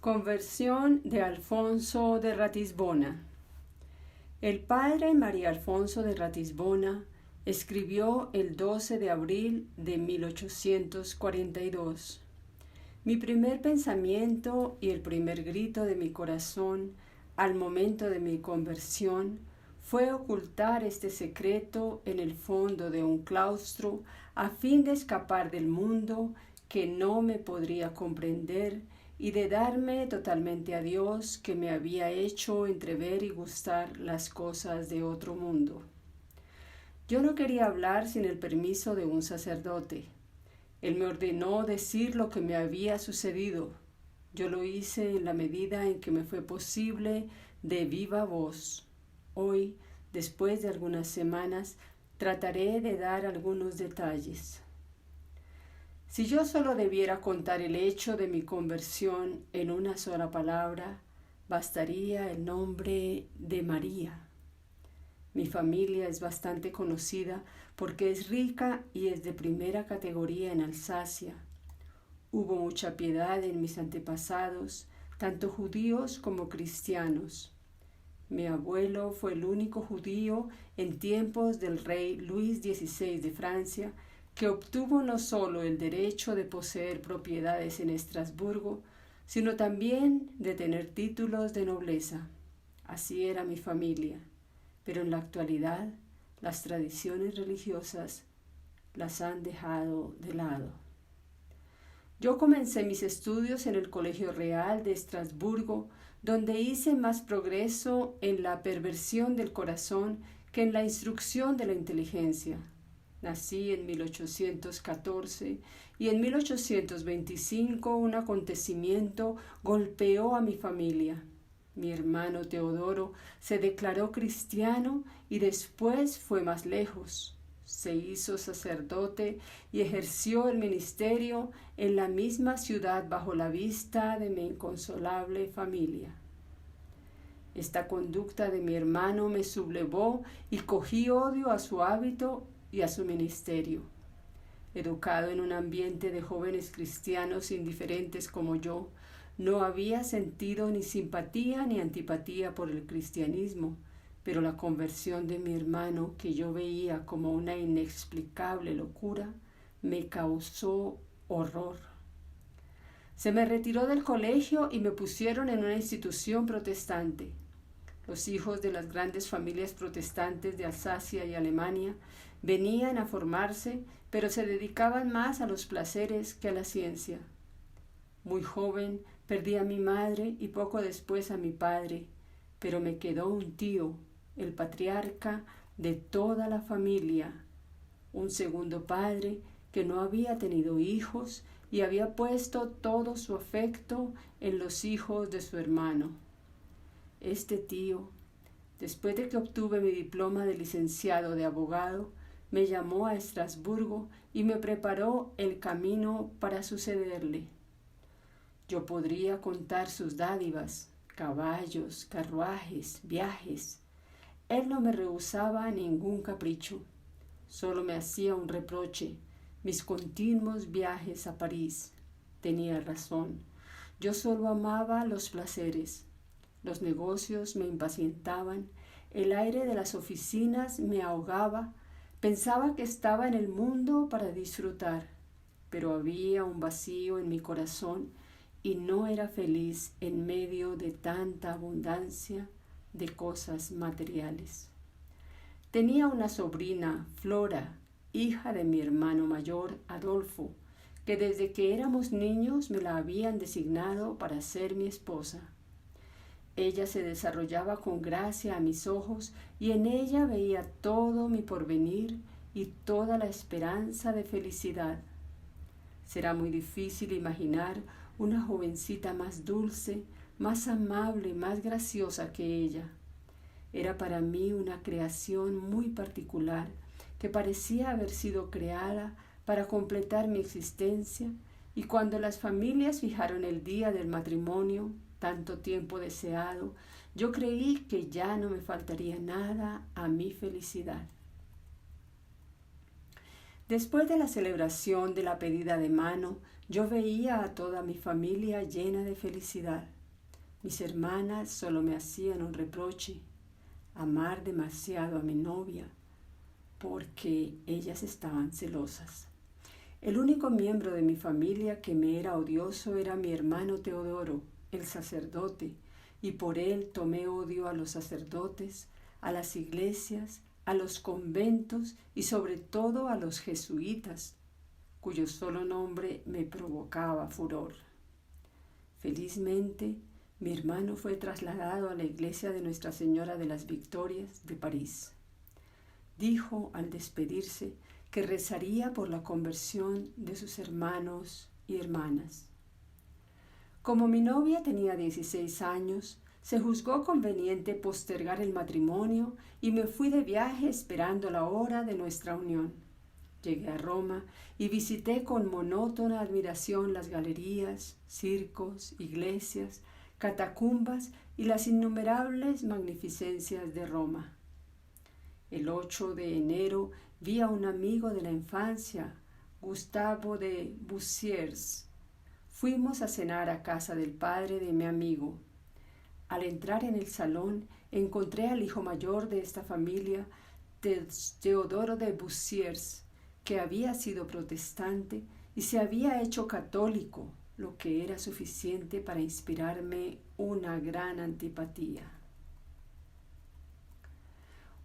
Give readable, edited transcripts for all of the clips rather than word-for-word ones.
Conversión de Alfonso de Ratisbona. El padre María Alfonso de Ratisbona escribió el 12 de abril de 1842. Mi primer pensamiento y el primer grito de mi corazón al momento de mi conversión fue ocultar este secreto en el fondo de un claustro a fin de escapar del mundo que no me podría comprender y de darme totalmente a Dios que me había hecho entrever y gustar las cosas de otro mundo. Yo no quería hablar sin el permiso de un sacerdote. Él me ordenó decir lo que me había sucedido. Yo lo hice en la medida en que me fue posible de viva voz. Hoy, después de algunas semanas, trataré de dar algunos detalles. Si yo solo debiera contar el hecho de mi conversión en una sola palabra, bastaría el nombre de María. Mi familia es bastante conocida porque es rica y es de primera categoría en Alsacia. Hubo mucha piedad en mis antepasados, tanto judíos como cristianos. Mi abuelo fue el único judío en tiempos del rey Luis XVI de Francia, que obtuvo no solo el derecho de poseer propiedades en Estrasburgo, sino también de tener títulos de nobleza. Así era mi familia, pero en la actualidad las tradiciones religiosas las han dejado de lado. Yo comencé mis estudios en el Colegio Real de Estrasburgo, donde hice más progreso en la perversión del corazón que en la instrucción de la inteligencia. Nací en 1814 y en 1825 un acontecimiento golpeó a mi familia. Mi hermano Teodoro se declaró cristiano y después fue más lejos. Se hizo sacerdote y ejerció el ministerio en la misma ciudad bajo la vista de mi inconsolable familia. Esta conducta de mi hermano me sublevó y cogí odio a su hábito y a su ministerio. Educado en un ambiente de jóvenes cristianos indiferentes como yo, no había sentido ni simpatía ni antipatía por el cristianismo, pero la conversión de mi hermano, que yo veía como una inexplicable locura, me causó horror. Se me retiró del colegio y me pusieron en una institución protestante. Los hijos de las grandes familias protestantes de Alsacia y Alemania venían a formarse, pero se dedicaban más a los placeres que a la ciencia. Muy joven perdí a mi madre y poco después a mi padre, pero me quedó un tío, el patriarca de toda la familia, un segundo padre que no había tenido hijos y había puesto todo su afecto en los hijos de su hermano. Este tío, después de que obtuve mi diploma de licenciado de abogado, me llamó a Estrasburgo y me preparó el camino para sucederle. Yo podría contar sus dádivas, caballos, carruajes, viajes. Él no me rehusaba ningún capricho, solo me hacía un reproche, mis continuos viajes a París. Tenía razón, yo solo amaba los placeres. Los negocios me impacientaban, el aire de las oficinas me ahogaba, pensaba que estaba en el mundo para disfrutar, pero había un vacío en mi corazón y no era feliz en medio de tanta abundancia de cosas materiales. Tenía una sobrina, Flora, hija de mi hermano mayor, Adolfo, que desde que éramos niños me la habían designado para ser mi esposa. Ella se desarrollaba con gracia a mis ojos y en ella veía todo mi porvenir y toda la esperanza de felicidad. Será muy difícil imaginar una jovencita más dulce, más amable y más graciosa que ella. Era para mí una creación muy particular que parecía haber sido creada para completar mi existencia, y cuando las familias fijaron el día del matrimonio, tanto tiempo deseado, yo creí que ya no me faltaría nada a mi felicidad. Después de la celebración de la pedida de mano, Yo veía a toda mi familia llena de felicidad. Mis hermanas solo me hacían un reproche, amar demasiado a mi novia, porque ellas estaban celosas. El único miembro de mi familia que me era odioso era mi hermano Teodoro, el sacerdote, y por él tomé odio a los sacerdotes, a las iglesias, a los conventos y sobre todo a los jesuitas, cuyo solo nombre me provocaba furor. Felizmente, mi hermano fue trasladado a la iglesia de Nuestra Señora de las Victorias de París. Dijo al despedirse que rezaría por la conversión de sus hermanos y hermanas. Como mi novia tenía 16 años, se juzgó conveniente postergar el matrimonio y me fui de viaje esperando la hora de nuestra unión. Llegué a Roma y visité con monótona admiración las galerías, circos, iglesias, catacumbas y las innumerables magnificencias de Roma. El 8 de enero vi a un amigo de la infancia, Gustavo de Bussiers. Fuimos a cenar a casa del padre de mi amigo. Al entrar en el salón, encontré al hijo mayor de esta familia, Teodoro de Bussiers, que había sido protestante y se había hecho católico, lo que era suficiente para inspirarme una gran antipatía.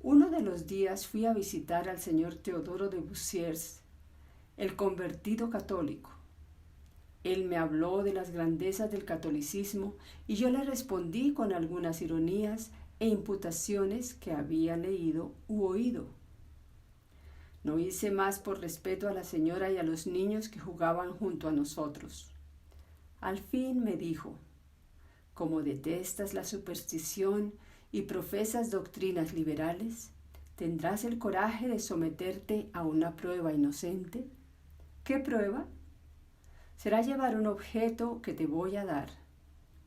Uno de los días fui a visitar al señor Teodoro de Bussiers, el convertido católico. Él me habló de las grandezas del catolicismo y yo le respondí con algunas ironías e imputaciones que había leído u oído. No hice más por respeto a la señora y a los niños que jugaban junto a nosotros. Al fin me dijo: como detestas la superstición y profesas doctrinas liberales, ¿tendrás el coraje de someterte a una prueba inocente? ¿Qué prueba? Será llevar un objeto que te voy a dar,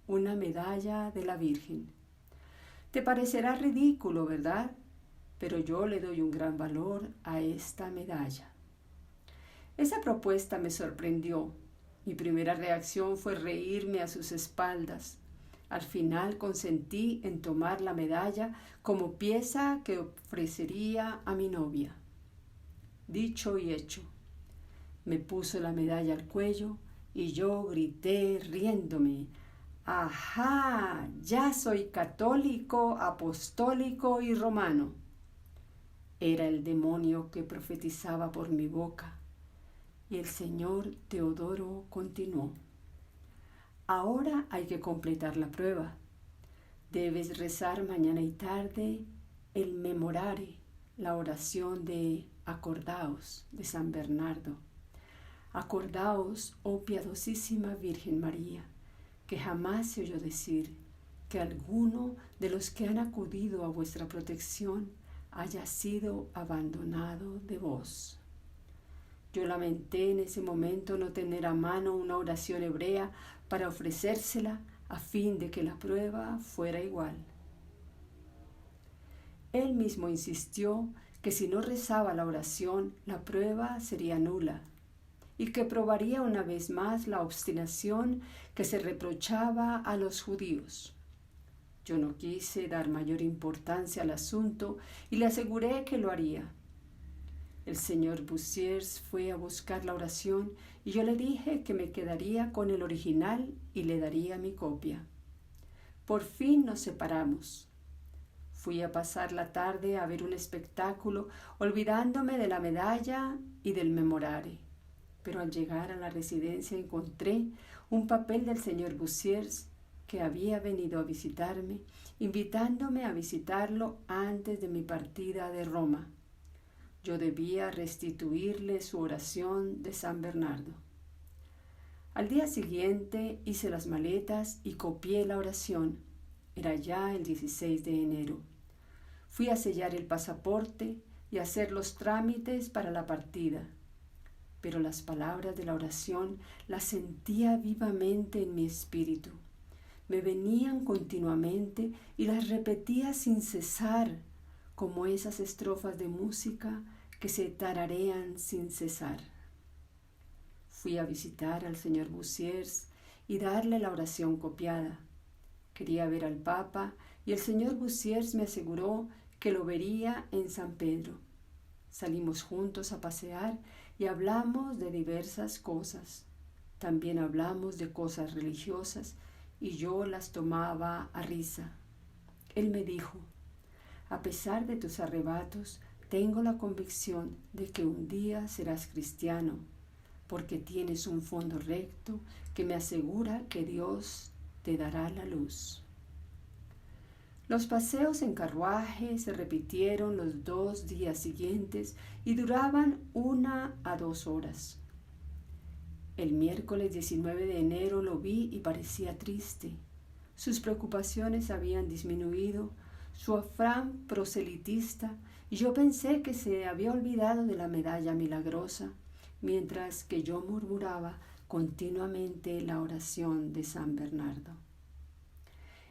una medalla de la Virgen. Te parecerá ridículo, ¿verdad? Pero yo le doy un gran valor a esta medalla. Esa propuesta me sorprendió. Mi primera reacción fue reírme a sus espaldas. Al final consentí en tomar la medalla como pieza que ofrecería a mi novia. Dicho y hecho. Me puso la medalla al cuello y yo grité riéndome: ¡ajá! Ya soy católico, apostólico y romano. Era el demonio que profetizaba por mi boca. Y el señor Teodoro continuó: ahora hay que completar la prueba. Debes rezar mañana y tarde el Memorare, la oración de Acordaos de San Bernardo. Acordaos, oh piadosísima Virgen María, que jamás se oyó decir que alguno de los que han acudido a vuestra protección haya sido abandonado de vos. Yo lamenté en ese momento no tener a mano una oración hebrea para ofrecérsela a fin de que la prueba fuera igual. Él mismo insistió que si no rezaba la oración, la prueba sería nula y que probaría una vez más la obstinación que se reprochaba a los judíos. Yo no quise dar mayor importancia al asunto y le aseguré que lo haría. El señor Bussiers fue a buscar la oración y yo le dije que me quedaría con el original y le daría mi copia. Por fin nos separamos. Fui a pasar la tarde a ver un espectáculo, olvidándome de la medalla y del Memorare. Pero al llegar a la residencia encontré un papel del señor Bussiers que había venido a visitarme, invitándome a visitarlo antes de mi partida de Roma. Yo debía restituirle su oración de San Bernardo. Al día siguiente hice las maletas y copié la oración. Era ya el 16 de enero. Fui a sellar el pasaporte y a hacer los trámites para la partida. Pero las palabras de la oración las sentía vivamente en mi espíritu. Me venían continuamente y las repetía sin cesar, como esas estrofas de música que se tararean sin cesar. Fui a visitar al señor Busiers y darle la oración copiada. Quería ver al Papa y el señor Busiers me aseguró que lo vería en San Pedro. Salimos juntos a pasear y hablamos de diversas cosas. También hablamos de cosas religiosas y yo las tomaba a risa. Él me dijo: a pesar de tus arrebatos, tengo la convicción de que un día serás cristiano, porque tienes un fondo recto que me asegura que Dios te dará la luz. Los paseos en carruaje se repitieron los 2 días siguientes y duraban 1 a 2 horas. El miércoles 19 de enero lo vi y parecía triste. Sus preocupaciones habían disminuido, su afán proselitista, y yo pensé que se había olvidado de la medalla milagrosa, mientras que yo murmuraba continuamente la oración de San Bernardo.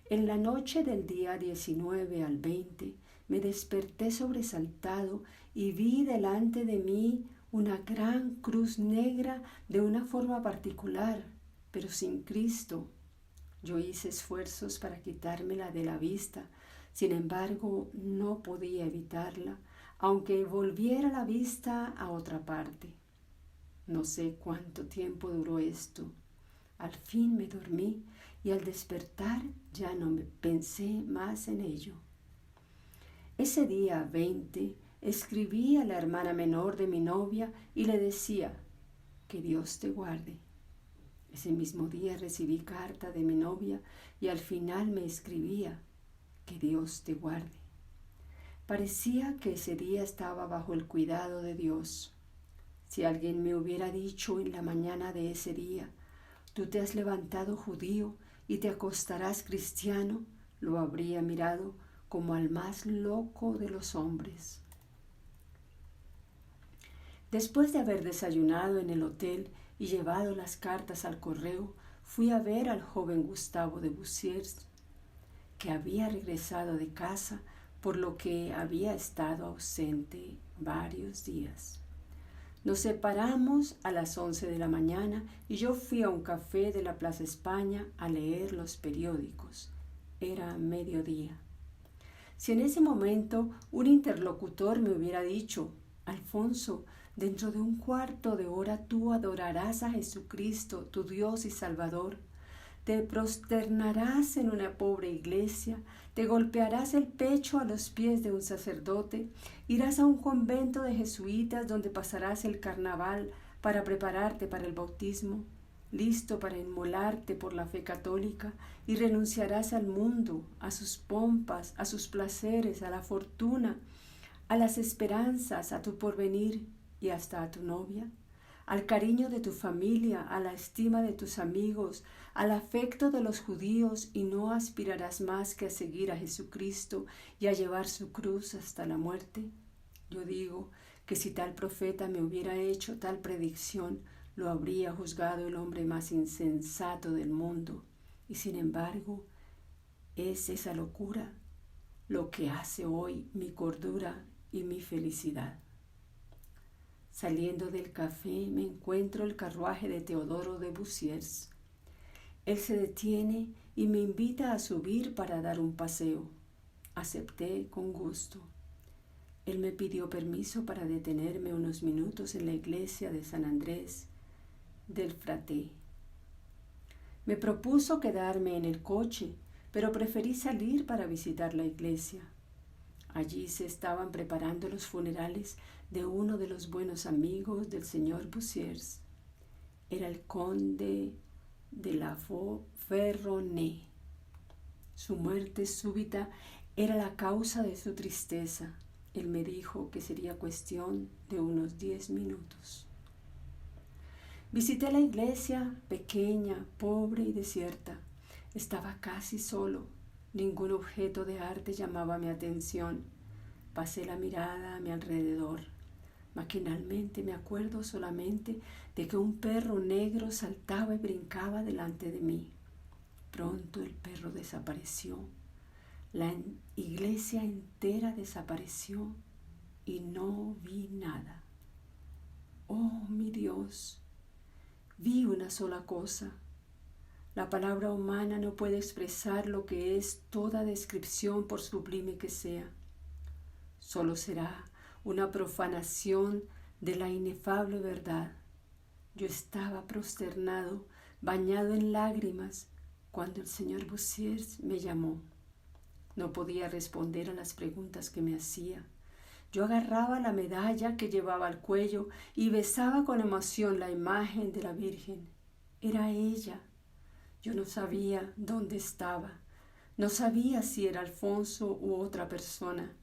En la noche del día 19 al 20 me desperté sobresaltado y vi delante de mí una gran cruz negra de una forma particular, pero sin Cristo. Yo hice esfuerzos para quitármela de la vista, sin embargo no podía evitarla, aunque volviera la vista a otra parte. No sé cuánto tiempo duró esto. Al fin me dormí y al despertar ya no pensé más en ello. Ese día 20 escribí a la hermana menor de mi novia y le decía: que Dios te guarde. Ese mismo día recibí carta de mi novia y al final me escribía: que Dios te guarde. Parecía que ese día estaba bajo el cuidado de Dios. Si alguien me hubiera dicho en la mañana de ese día: tú te has levantado judío y te acostarás cristiano, lo habría mirado como al más loco de los hombres. Después de haber desayunado en el hotel y llevado las cartas al correo, fui a ver al joven Gustavo de Busiers, que había regresado de casa, por lo que había estado ausente varios días. Nos separamos a las 11 de la mañana y yo fui a un café de la Plaza España a leer los periódicos. Era mediodía. Si en ese momento un interlocutor me hubiera dicho: Alfonso, dentro de un cuarto de hora tú adorarás a Jesucristo, tu Dios y Salvador, te prosternarás en una pobre iglesia, te golpearás el pecho a los pies de un sacerdote, irás a un convento de jesuitas donde pasarás el carnaval para prepararte para el bautismo, listo para inmolarte por la fe católica, y renunciarás al mundo, a sus pompas, a sus placeres, a la fortuna, a las esperanzas, a tu porvenir y hasta a tu novia, al cariño de tu familia, a la estima de tus amigos, al afecto de los judíos, y no aspirarás más que a seguir a Jesucristo y a llevar su cruz hasta la muerte. Yo digo que si tal profeta me hubiera hecho tal predicción, lo habría juzgado el hombre más insensato del mundo, y sin embargo es esa locura lo que hace hoy mi cordura y mi felicidad. Saliendo del café me encuentro el carruaje de Teodoro de Busiers. Él se detiene y me invita a subir para dar un paseo. Acepté con gusto. Él me pidió permiso para detenerme unos minutos en la iglesia de San Andrés del Fraté. Me propuso quedarme en el coche, pero preferí salir para visitar la iglesia. Allí se estaban preparando los funerales de uno de los buenos amigos del señor Busiers. Era el conde de la Ferronné. Su muerte súbita era la causa de su tristeza. Él me dijo que sería cuestión de unos 10 minutos. Visité la iglesia, pequeña, pobre y desierta. Estaba casi solo. Ningún objeto de arte llamaba mi atención. Pasé la mirada a mi alrededor. Maquinalmente me acuerdo solamente de que un perro negro saltaba y brincaba delante de mí. Pronto el perro desapareció. La iglesia entera desapareció y no vi nada. Oh, mi Dios, vi una sola cosa. La palabra humana no puede expresar lo que es toda descripción por sublime que sea. Solo será una profanación de la inefable verdad. Yo estaba prosternado, bañado en lágrimas, cuando el señor Bussiers me llamó. No podía responder a las preguntas que me hacía. Yo agarraba la medalla que llevaba al cuello y besaba con emoción la imagen de la Virgen. Era ella. Yo no sabía dónde estaba. No sabía si era Alfonso u otra persona.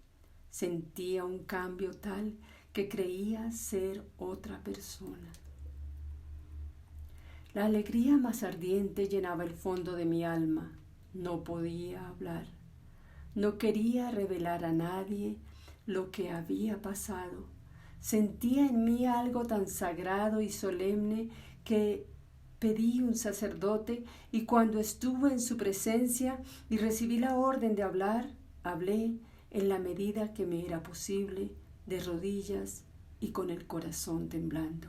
Sentía un cambio tal que creía ser otra persona. La alegría más ardiente llenaba el fondo de mi alma. No podía hablar. No quería revelar a nadie lo que había pasado. Sentía en mí algo tan sagrado y solemne que pedí un sacerdote y cuando estuve en su presencia y recibí la orden de hablar, hablé en la medida que me era posible, de rodillas y con el corazón temblando.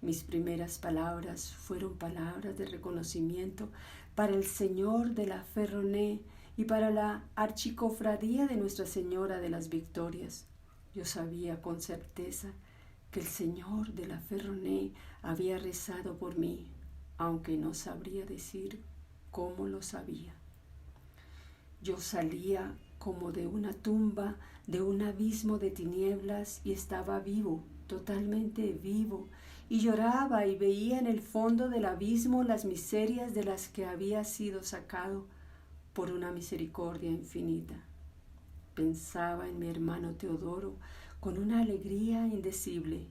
Mis primeras palabras fueron palabras de reconocimiento para el Señor de la Ferronné y para la archicofradía de Nuestra Señora de las Victorias. Yo sabía con certeza que el Señor de la Ferronné había rezado por mí, aunque no sabría decir cómo lo sabía. Yo salía como de una tumba, de un abismo de tinieblas y estaba vivo, totalmente vivo, y lloraba y veía en el fondo del abismo las miserias de las que había sido sacado por una misericordia infinita. Pensaba en mi hermano Teodoro con una alegría indecible.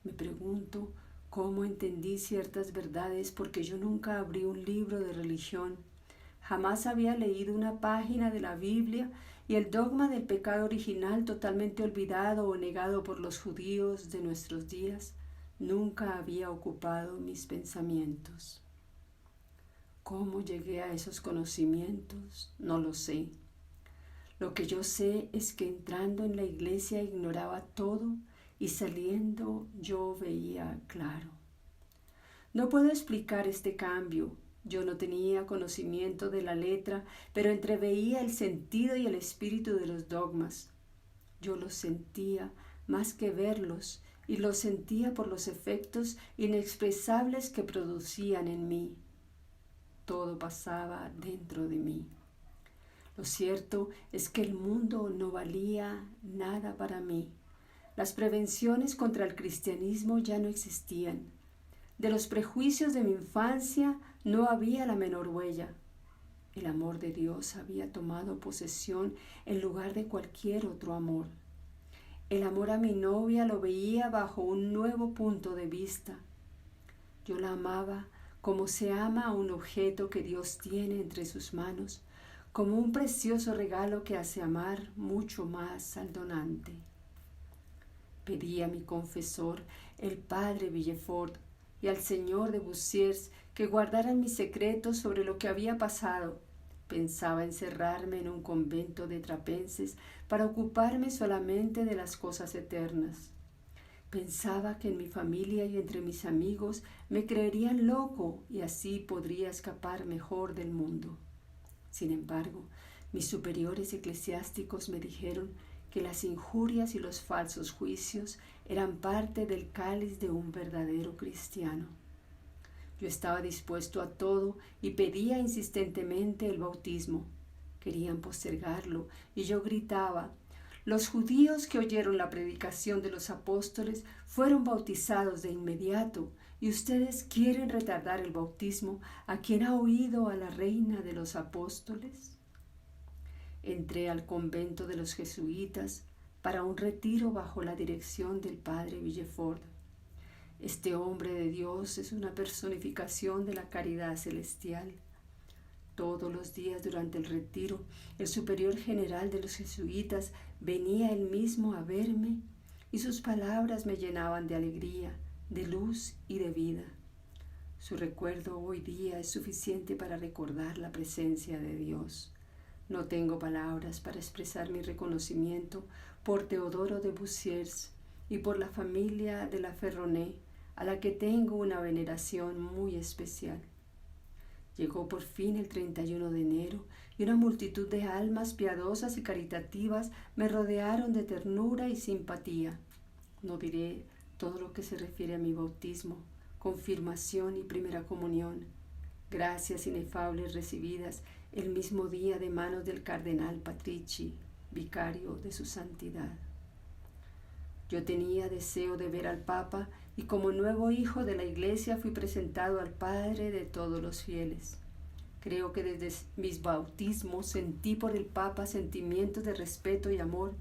Me pregunto cómo entendí ciertas verdades porque yo nunca abrí un libro de religión. Jamás había leído una página de la Biblia y el dogma del pecado original totalmente olvidado o negado por los judíos de nuestros días nunca había ocupado mis pensamientos. ¿Cómo llegué a esos conocimientos? No lo sé. Lo que yo sé es que entrando en la iglesia ignoraba todo y saliendo yo veía claro. No puedo explicar este cambio. Yo no tenía conocimiento de la letra, pero entreveía el sentido y el espíritu de los dogmas. Yo los sentía más que verlos, y los sentía por los efectos inexpresables que producían en mí. Todo pasaba dentro de mí. Lo cierto es que el mundo no valía nada para mí. Las prevenciones contra el cristianismo ya no existían. De los prejuicios de mi infancia no había la menor huella. El amor de Dios había tomado posesión en lugar de cualquier otro amor. El amor a mi novia lo veía bajo un nuevo punto de vista. Yo la amaba como se ama a un objeto que Dios tiene entre sus manos, como un precioso regalo que hace amar mucho más al donante. Pedí a mi confesor, el padre Villefort, y al señor de Bussiers que guardaran mis secretos sobre lo que había pasado. Pensaba encerrarme en un convento de trapenses para ocuparme solamente de las cosas eternas. Pensaba que en mi familia y entre mis amigos me creerían loco y así podría escapar mejor del mundo. Sin embargo, mis superiores eclesiásticos me dijeron que las injurias y los falsos juicios eran parte del cáliz de un verdadero cristiano. Yo estaba dispuesto a todo y pedía insistentemente el bautismo. Querían postergarlo y yo gritaba: los judíos que oyeron la predicación de los apóstoles fueron bautizados de inmediato, y ustedes quieren retardar el bautismo a quien ha oído a la reina de los apóstoles. Entré al convento de los jesuitas para un retiro bajo la dirección del padre Villefort. Este hombre de Dios es una personificación de la caridad celestial. Todos los días durante el retiro, el superior general de los jesuitas venía él mismo a verme y sus palabras me llenaban de alegría, de luz y de vida. Su recuerdo hoy día es suficiente para recordar la presencia de Dios. No tengo palabras para expresar mi reconocimiento por Teodoro de Bussiers y por la familia de la Ferronné, a la que tengo una veneración muy especial. Llegó por fin el 31 de enero y una multitud de almas piadosas y caritativas me rodearon de ternura y simpatía. No diré todo lo que se refiere a mi bautismo, confirmación y primera comunión, gracias inefables recibidas el mismo día de manos del cardenal Patrici, vicario de su santidad. Yo tenía deseo de ver al Papa y como nuevo hijo de la Iglesia fui presentado al Padre de todos los fieles. Creo que desde mis bautismos sentí por el Papa sentimientos de respeto y amor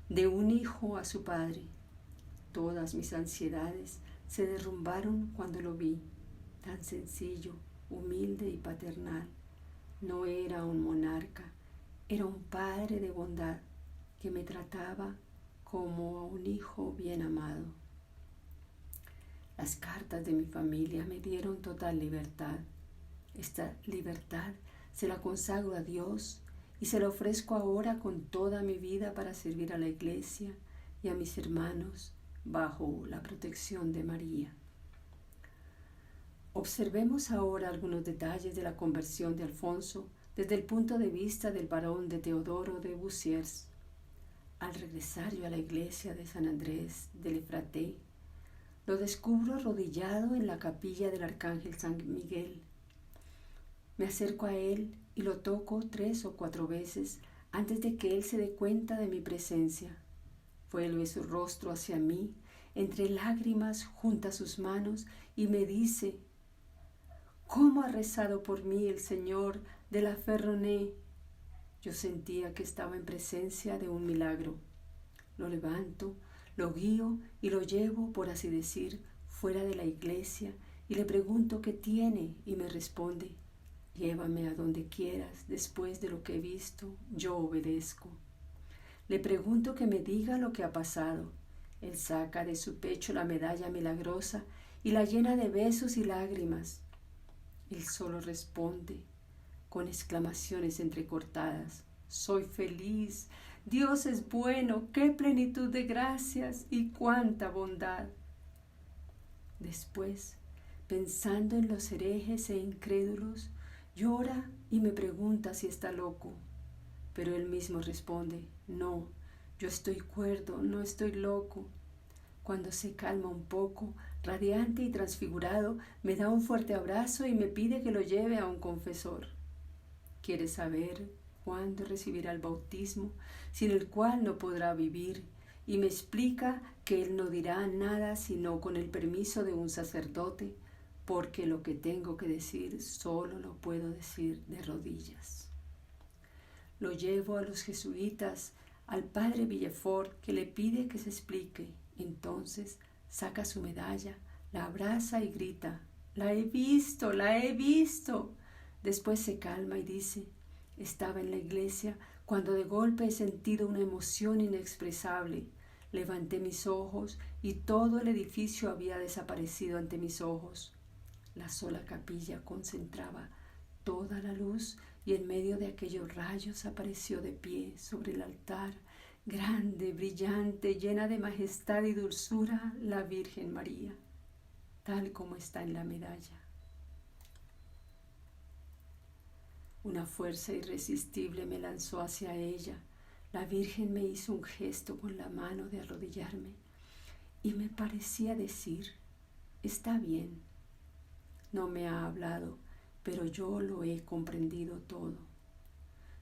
de un hijo a su Padre. Todas mis ansiedades se derrumbaron cuando lo vi, tan sencillo, humilde y paternal. No era un monarca, era un padre de bondad que me trataba como a un hijo bien amado. Las cartas de mi familia me dieron total libertad. Esta libertad se la consagro a Dios y se la ofrezco ahora con toda mi vida para servir a la Iglesia y a mis hermanos bajo la protección de María. Observemos ahora algunos detalles de la conversión de Alfonso desde el punto de vista del barón de Teodoro de Busiers. Al regresar yo a la iglesia de San Andrés del Efraté, lo descubro arrodillado en la capilla del Arcángel San Miguel. Me acerco a él y lo toco 3 o 4 veces antes de que él se dé cuenta de mi presencia. Vuelve su rostro hacia mí, entre lágrimas junta sus manos y me dice: ¿cómo ha rezado por mí el Señor de la Ferronné? Yo sentía que estaba en presencia de un milagro. Lo levanto, lo guío y lo llevo, por así decir, fuera de la iglesia y le pregunto qué tiene y me responde: llévame a donde quieras, después de lo que he visto, yo obedezco. Le pregunto que me diga lo que ha pasado. Él saca de su pecho la medalla milagrosa y la llena de besos y lágrimas. Él solo responde con exclamaciones entrecortadas: soy feliz, Dios es bueno, qué plenitud de gracias y cuánta bondad. Después, pensando en los herejes e incrédulos, llora y me pregunta si está loco. Pero él mismo responde: no, yo estoy cuerdo, no estoy loco. Cuando se calma un poco, radiante y transfigurado, me da un fuerte abrazo y me pide que lo lleve a un confesor. Quiere saber cuándo recibirá el bautismo, sin el cual no podrá vivir, y me explica que él no dirá nada sino con el permiso de un sacerdote, porque lo que tengo que decir solo lo puedo decir de rodillas. Lo llevo a los jesuitas, al padre Villefort, que le pide que se explique. Entonces saca su medalla, la abraza y grita: ¡la he visto, la he visto! Después se calma y dice: estaba en la iglesia cuando de golpe he sentido una emoción inexpresable. Levanté mis ojos y todo el edificio había desaparecido ante mis ojos. La sola capilla concentraba toda la luz y en medio de aquellos rayos apareció de pie sobre el altar, grande, brillante, llena de majestad y dulzura, la Virgen María, tal como está en la medalla. Una fuerza irresistible me lanzó hacia ella. La Virgen me hizo un gesto con la mano de arrodillarme y me parecía decir: está bien. No me ha hablado, pero yo lo he comprendido todo.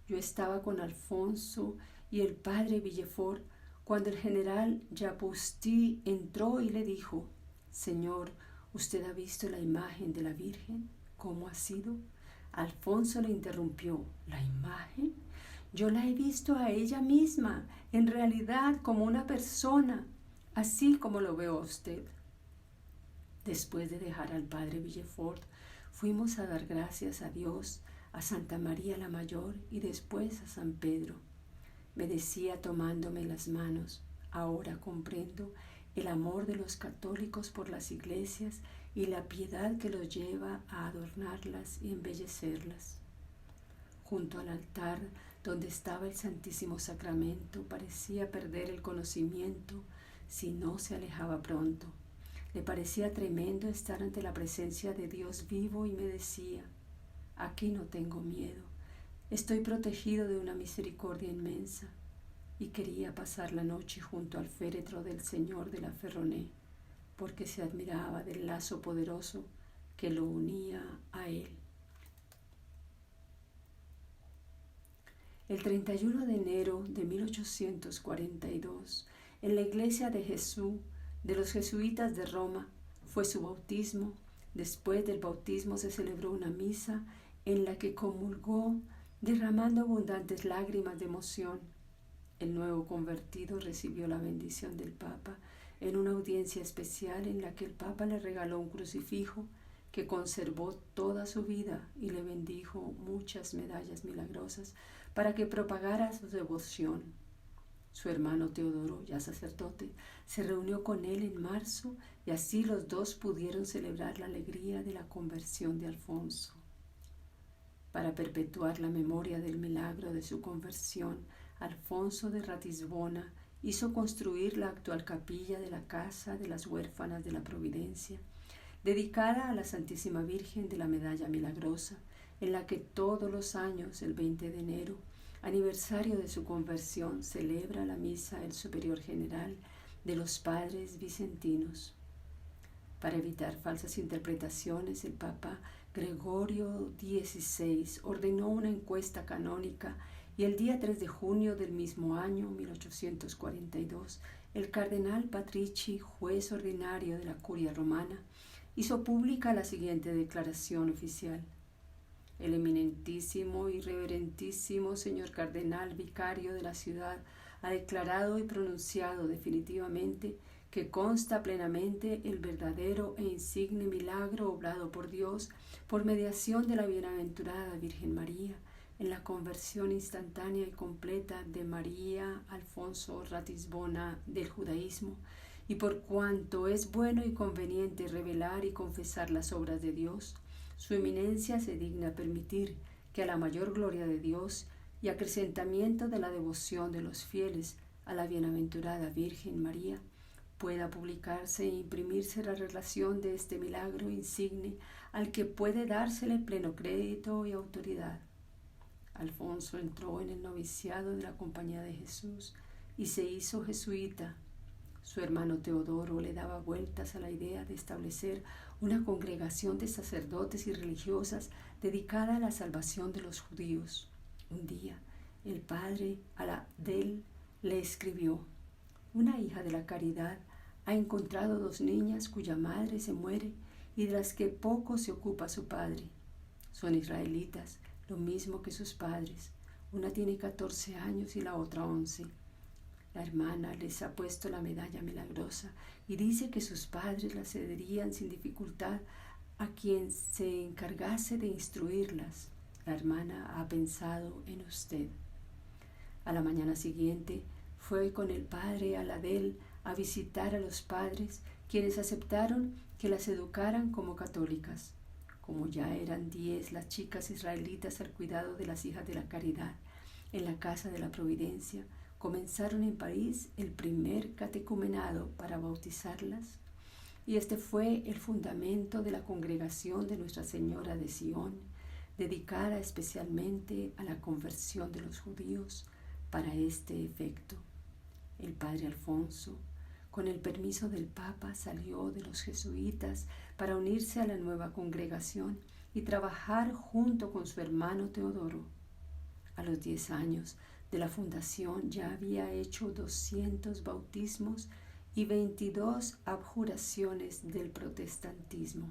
Yo estaba con Alfonso y el padre Villefort cuando el general Japusty entró y le dijo: Señor, ¿usted ha visto la imagen de la Virgen? ¿Cómo ha sido? Alfonso le interrumpió: ¿la imagen? Yo la he visto a ella misma, en realidad como una persona, así como lo veo a usted. Después de dejar al padre Villefort, fuimos a dar gracias a Dios, a Santa María la Mayor y después a San Pedro. Me decía tomándome las manos: ahora comprendo el amor de los católicos por las iglesias y la piedad que los lleva a adornarlas y embellecerlas. Junto al altar donde estaba el Santísimo Sacramento parecía perder el conocimiento si no se alejaba pronto. Le parecía tremendo estar ante la presencia de Dios vivo y me decía: aquí no tengo miedo, estoy protegido de una misericordia inmensa. Y quería pasar la noche junto al féretro del Señor de la Ferronné, porque se admiraba del lazo poderoso que lo unía a Él. El 31 de enero de 1842, en la iglesia de Jesús de los jesuitas de Roma, fue su bautismo. Después del bautismo se celebró una misa en la que comulgó, derramando abundantes lágrimas de emoción. El nuevo convertido recibió la bendición del Papa en una audiencia especial en la que el Papa le regaló un crucifijo que conservó toda su vida y le bendijo muchas medallas milagrosas para que propagara su devoción. Su hermano Teodoro, ya sacerdote, se reunió con él en marzo y así los dos pudieron celebrar la alegría de la conversión de Alfonso. Para perpetuar la memoria del milagro de su conversión, Alfonso de Ratisbona hizo construir la actual capilla de la Casa de las Huérfanas de la Providencia, dedicada a la Santísima Virgen de la Medalla Milagrosa, en la que todos los años, el 20 de enero, aniversario de su conversión, celebra la misa el Superior General de los Padres Vicentinos. Para evitar falsas interpretaciones, el Papa Gregorio XVI ordenó una encuesta canónica y el día 3 de junio del mismo año, 1842, el cardenal Patrici, juez ordinario de la Curia Romana, hizo pública la siguiente declaración oficial: el eminentísimo y reverentísimo señor cardenal vicario de la ciudad ha declarado y pronunciado definitivamente que consta plenamente el verdadero e insigne milagro obrado por Dios por mediación de la bienaventurada Virgen María en la conversión instantánea y completa de María Alfonso Ratisbona del judaísmo, y por cuanto es bueno y conveniente revelar y confesar las obras de Dios, su eminencia se digna permitir que a la mayor gloria de Dios y acrecentamiento de la devoción de los fieles a la bienaventurada Virgen María, pueda publicarse e imprimirse la relación de este milagro insigne al que puede dársele pleno crédito y autoridad. Alfonso entró en el noviciado de la Compañía de Jesús y se hizo jesuita. Su hermano Teodoro le daba vueltas a la idea de establecer una congregación de sacerdotes y religiosas dedicada a la salvación de los judíos. Un día, el padre Aladel le escribió: una hija de la caridad ha encontrado 2 niñas cuya madre se muere y de las que poco se ocupa su padre. Son israelitas, lo mismo que sus padres. Una tiene 14 años y la otra 11. La hermana les ha puesto la medalla milagrosa y dice que sus padres la cederían sin dificultad a quien se encargase de instruirlas. La hermana ha pensado en usted. A la mañana siguiente fue con el padre Aladel a visitar a los padres, quienes aceptaron que las educaran como católicas. Como ya eran 10 las chicas israelitas al cuidado de las hijas de la caridad en la Casa de la Providencia, comenzaron en París el primer catecumenado para bautizarlas, y este fue el fundamento de la congregación de Nuestra Señora de Sion, dedicada especialmente a la conversión de los judíos para este efecto. El padre Alfonso, con el permiso del Papa, salió de los jesuitas para unirse a la nueva congregación y trabajar junto con su hermano Teodoro. A los 10 años de la fundación ya había hecho 200 bautismos y 22 abjuraciones del protestantismo.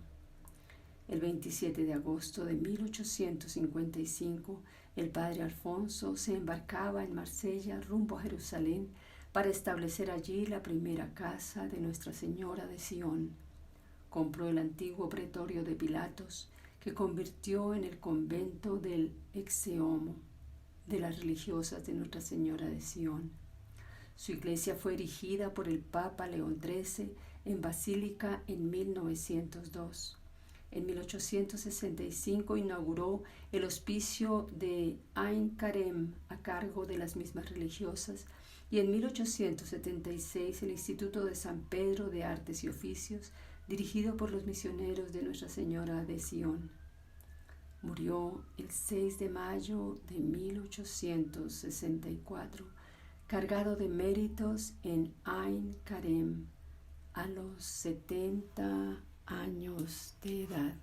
El 27 de agosto de 1855, el padre Alfonso se embarcaba en Marsella rumbo a Jerusalén para establecer allí la primera casa de Nuestra Señora de Sion. Compró el antiguo pretorio de Pilatos, que convirtió en el convento del Exeomo de las religiosas de Nuestra Señora de Sion. Su iglesia fue erigida por el Papa León XIII en Basílica en 1902. En 1865 inauguró el hospicio de Ain Karem a cargo de las mismas religiosas, y en 1876 el Instituto de San Pedro de Artes y Oficios dirigido por los misioneros de Nuestra Señora de Sion. Murió el 6 de mayo de 1864, cargado de méritos en Ain Karem, a los 70 años de edad.